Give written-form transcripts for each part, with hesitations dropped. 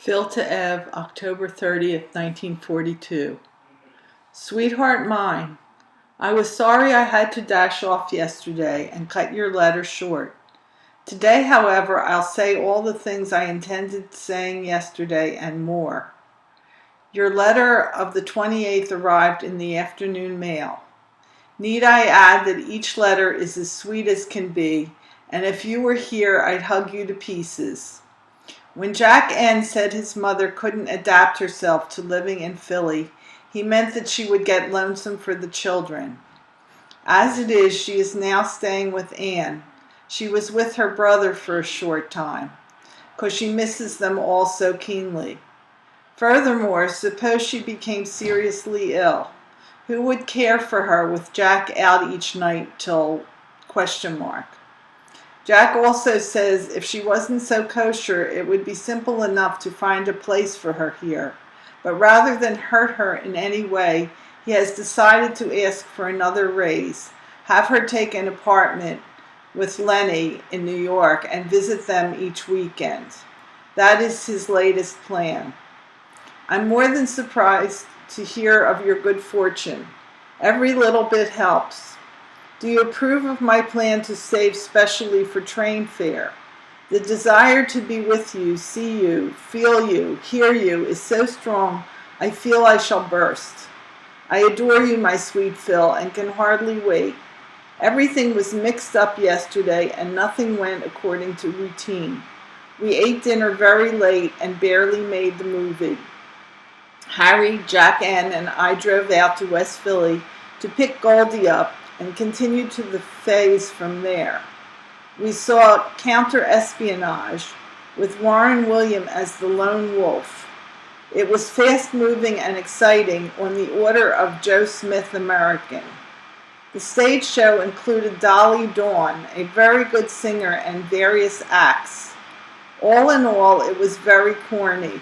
Phil to Ev, October 30th, 1942. Sweetheart mine, I was sorry I had to dash off yesterday and cut your letter short. Today, however, I'll say all the things I intended saying yesterday and more. Your letter of the 28th arrived in the afternoon mail. Need I add that each letter is as sweet as can be, and if you were here, I'd hug you to pieces. When Jack N. said his mother couldn't adapt herself to living in Philly, he meant that she would get lonesome for the children. As it is, she is now staying with Ann. She was with her brother for a short time, because she misses them all so keenly. Furthermore, suppose she became seriously ill. Who would care for her with Jack out each night till ? Jack also says if she wasn't so kosher, it would be simple enough to find a place for her here. But rather than hurt her in any way, he has decided to ask for another raise, have her take an apartment with Lenny in New York and visit them each weekend. That is his latest plan. I'm more than surprised to hear of your good fortune. Every little bit helps. Do you approve of my plan to save specially for train fare? The desire to be with you, see you, feel you, hear you is so strong I feel I shall burst. I adore you, my sweet Phil, and can hardly wait. Everything was mixed up yesterday and nothing went according to routine. We ate dinner very late and barely made the movie. Harry, Jack N., and I drove out to West Philly to pick Goldie up and continued to the Fays from there. We saw Counter-Espionage with Warren William as the lone wolf. It was fast-moving and exciting on the order of Joe Smith American. The stage show included Dolly Dawn, a very good singer, and various acts. All in all, it was very corny.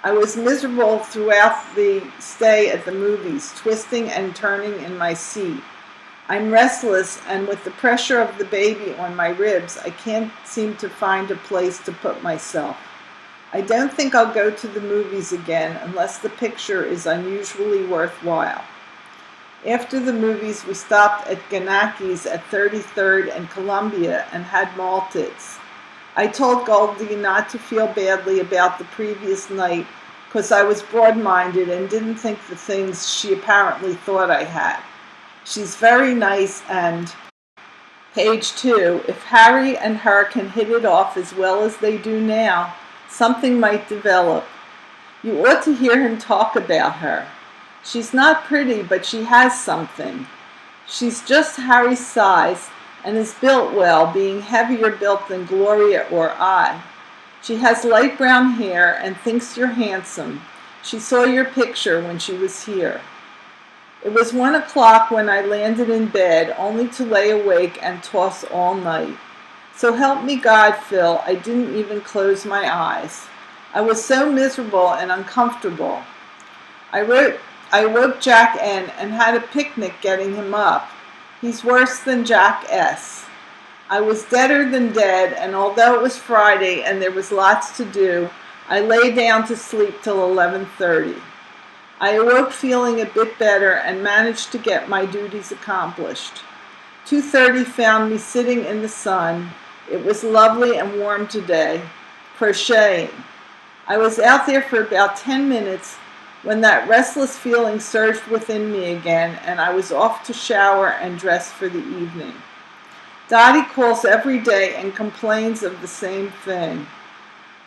I was miserable throughout the stay at the movies, twisting and turning in my seat. I'm restless, and with the pressure of the baby on my ribs, I can't seem to find a place to put myself. I don't think I'll go to the movies again unless the picture is unusually worthwhile. After the movies, we stopped at Ganacki's at 33rd and Columbia and had malteds. I told Goldie not to feel badly about the previous night because I was broad-minded and didn't think the things she apparently thought I had. She's very nice and, page 2, if Harry and her can hit it off as well as they do now, something might develop. You ought to hear him talk about her. She's not pretty, but she has something. She's just Harry's size and is built well, being heavier built than Gloria or I. She has light brown hair and thinks you're handsome. She saw your picture when she was here. It was 1 o'clock when I landed in bed, only to lay awake and toss all night. So help me God, Phil, I didn't even close my eyes. I was so miserable and uncomfortable. I woke Jack N. and had a picnic getting him up. He's worse than Jack S. I was deader than dead, and although it was Friday and there was lots to do, I lay down to sleep till 11:30. I awoke feeling a bit better and managed to get my duties accomplished. 2:30 found me sitting in the sun. It was lovely and warm today, crocheting. I was out there for about 10 minutes when that restless feeling surged within me again, and I was off to shower and dress for the evening. Dottie calls every day and complains of the same thing.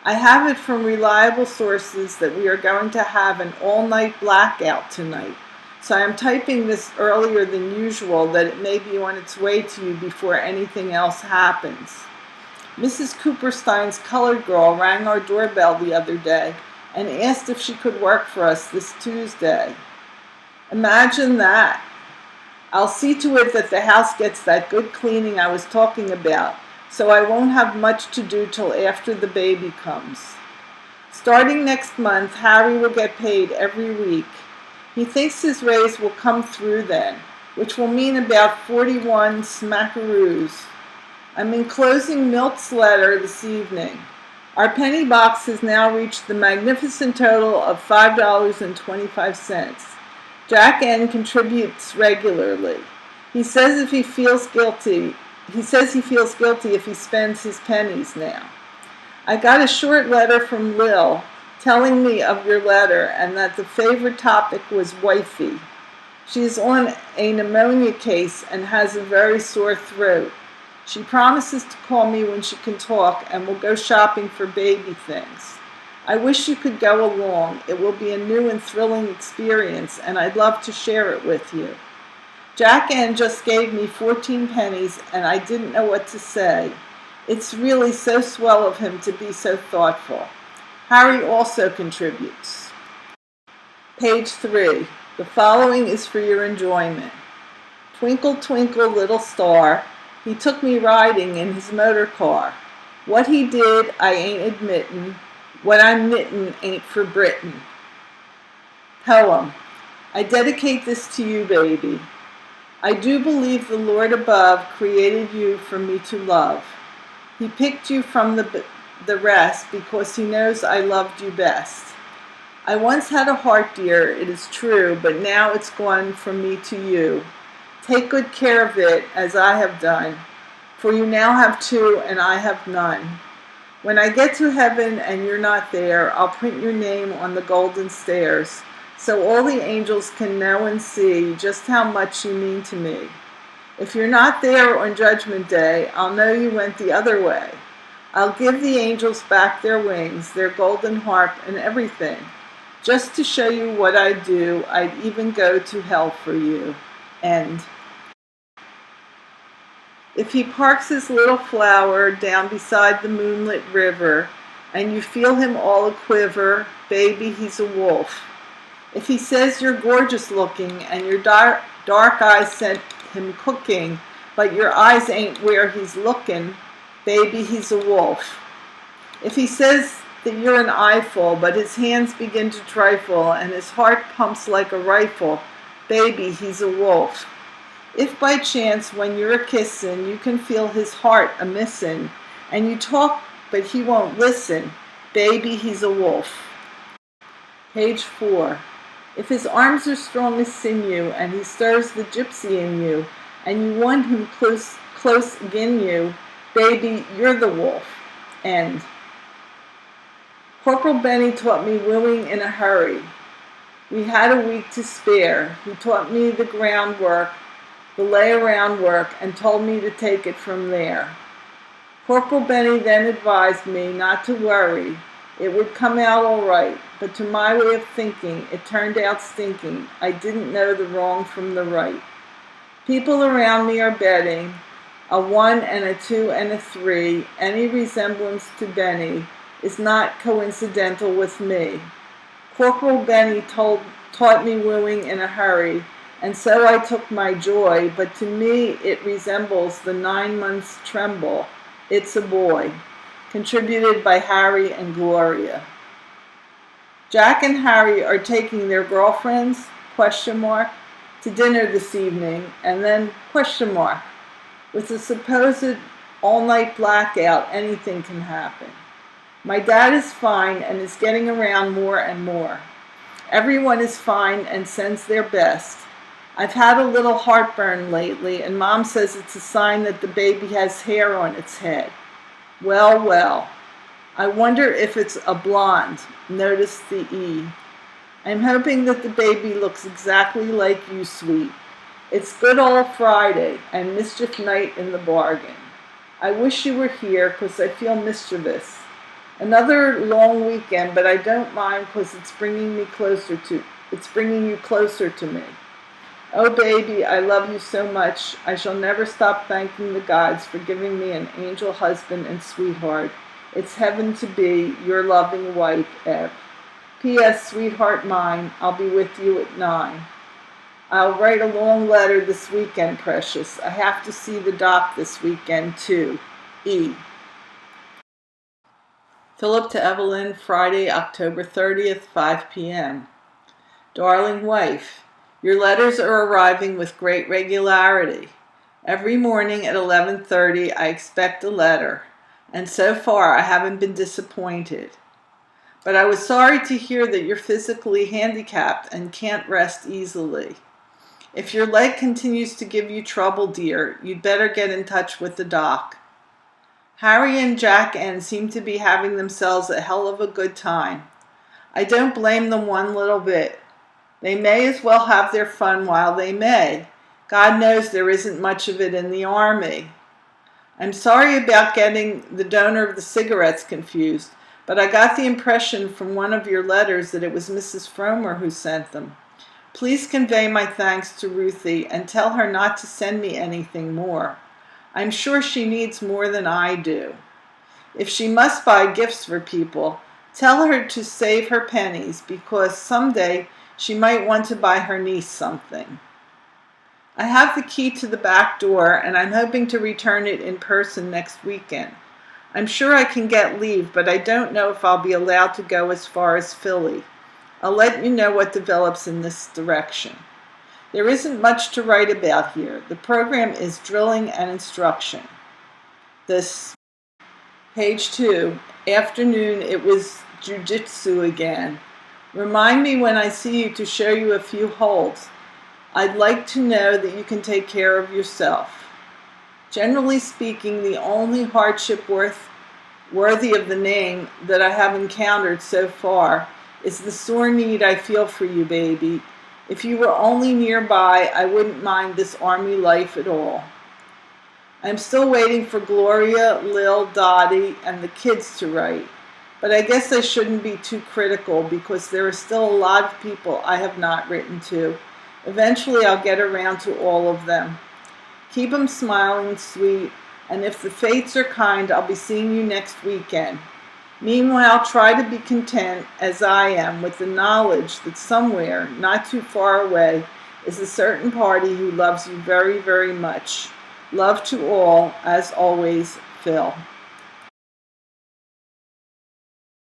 I have it from reliable sources that we are going to have an all-night blackout tonight, so I am typing this earlier than usual that it may be on its way to you before anything else happens. Mrs. Cooperstein's colored girl rang our doorbell the other day and asked if she could work for us this Tuesday. Imagine that. I'll see to it that the house gets that good cleaning I was talking about, so I won't have much to do till after the baby comes. Starting next month, Harry will get paid every week. He thinks his raise will come through then, which will mean about 41 smackaroos. I'm enclosing Milt's letter this evening. Our penny box has now reached the magnificent total of $5.25. Jack N contributes regularly. He says he feels guilty if he spends his pennies now. I got a short letter from Lil telling me of your letter and that the favorite topic was wifey. She is on a pneumonia case and has a very sore throat. She promises to call me when she can talk and will go shopping for baby things. I wish you could go along. It will be a new and thrilling experience, and I'd love to share it with you. Jack N just gave me 14 pennies, and I didn't know what to say. It's really so swell of him to be so thoughtful. Harry also contributes. Page 3. The following is for your enjoyment. Twinkle, twinkle, little star, he took me riding in his motor car. What he did, I ain't admittin'. What I'm knittin' ain't for Britain. Poem. I dedicate this to you, baby. I do believe the Lord above created you for me to love. He picked you from the rest because he knows I loved you best. I once had a heart, dear, it is true, but now it's gone from me to you. Take good care of it, as I have done, for you now have two and I have none. When I get to heaven and you're not there, I'll print your name on the golden stairs, so all the angels can know and see just how much you mean to me. If you're not there on Judgment Day, I'll know you went the other way. I'll give the angels back their wings, their golden harp, and everything. Just to show you what I'd do, I'd even go to hell for you. End. If he parks his little flower down beside the moonlit river, and you feel him all a-quiver, baby, he's a wolf. If he says you're gorgeous looking, and your dark eyes sent him cooking, but your eyes ain't where he's looking, baby, he's a wolf. If he says that you're an eyeful, but his hands begin to trifle, and his heart pumps like a rifle, baby, he's a wolf. If by chance when you're a-kissin' you can feel his heart a-missin', and you talk but he won't listen, baby, he's a wolf. Page 4. If his arms are strong as sinew, and he stirs the gypsy in you, and you want him close agin you, baby, you're the wolf. End. Corporal Benny taught me wooing in a hurry. We had a week to spare. He taught me the groundwork, the lay-around work, and told me to take it from there. Corporal Benny then advised me not to worry. It would come out all right, but to my way of thinking, it turned out stinking. I didn't know the wrong from the right. People around me are betting, a 1 and a 2 and a 3, any resemblance to Benny is not coincidental with me. Corporal Benny taught me wooing in a hurry, and so I took my joy, but to me it resembles the 9 months tremble. It's a boy. Contributed by Harry and Gloria. Jack and Harry are taking their girlfriends, ? To dinner this evening, and then ? With a supposed all-night blackout, anything can happen. My dad is fine and is getting around more and more. Everyone is fine and sends their best. I've had a little heartburn lately, and Mom says it's a sign that the baby has hair on its head. Well, well. I wonder if it's a blonde. Notice the E. I'm hoping that the baby looks exactly like you, sweet. It's good old Friday, and mischief night in the bargain. I wish you were here, 'cause I feel mischievous. Another long weekend, but I don't mind, 'cause it's bringing you closer to me. Oh, baby, I love you so much. I shall never stop thanking the gods for giving me an angel husband and sweetheart. It's heaven to be your loving wife, Ev. P.S. Sweetheart mine, I'll be with you at 9. I'll write a long letter this weekend, precious. I have to see the doc this weekend, too. E. Philip to Evelyn, Friday, October 30th, 5 p.m. Darling wife, your letters are arriving with great regularity. Every morning at 11:30 I expect a letter. and so far I haven't been disappointed. But I was sorry to hear that you're physically handicapped and can't rest easily. If your leg continues to give you trouble, dear, you'd better get in touch with the doc. Harry and Jack N seem to be having themselves a hell of a good time. I don't blame them one little bit. They may as well have their fun while they may. God knows there isn't much of it in the army. I'm sorry about getting the donor of the cigarettes confused, but I got the impression from one of your letters that it was Mrs. Fromer who sent them. Please convey my thanks to Ruthie and tell her not to send me anything more. I'm sure she needs more than I do. If she must buy gifts for people, tell her to save her pennies because someday she might want to buy her niece something. I have the key to the back door and I'm hoping to return it in person next weekend. I'm sure I can get leave, but I don't know if I'll be allowed to go as far as Philly. I'll let you know what develops in this direction. There isn't much to write about here. The program is drilling and instruction. This page 2, afternoon, it was jiu-jitsu again. Remind me when I see you to show you a few holds. I'd like to know that you can take care of yourself. Generally speaking, the only hardship worthy of the name that I have encountered so far is the sore need I feel for you, baby. If you were only nearby, I wouldn't mind this army life at all. I'm still waiting for Gloria, Lil, Dottie, and the kids to write, but I guess I shouldn't be too critical because there are still a lot of people I have not written to. Eventually I'll get around to all of them. Keep them smiling, sweet, and if the fates are kind, I'll be seeing you next weekend. Meanwhile, try to be content, as I am, with the knowledge that somewhere, not too far away, is a certain party who loves you very, very much. Love to all, as always, Phil.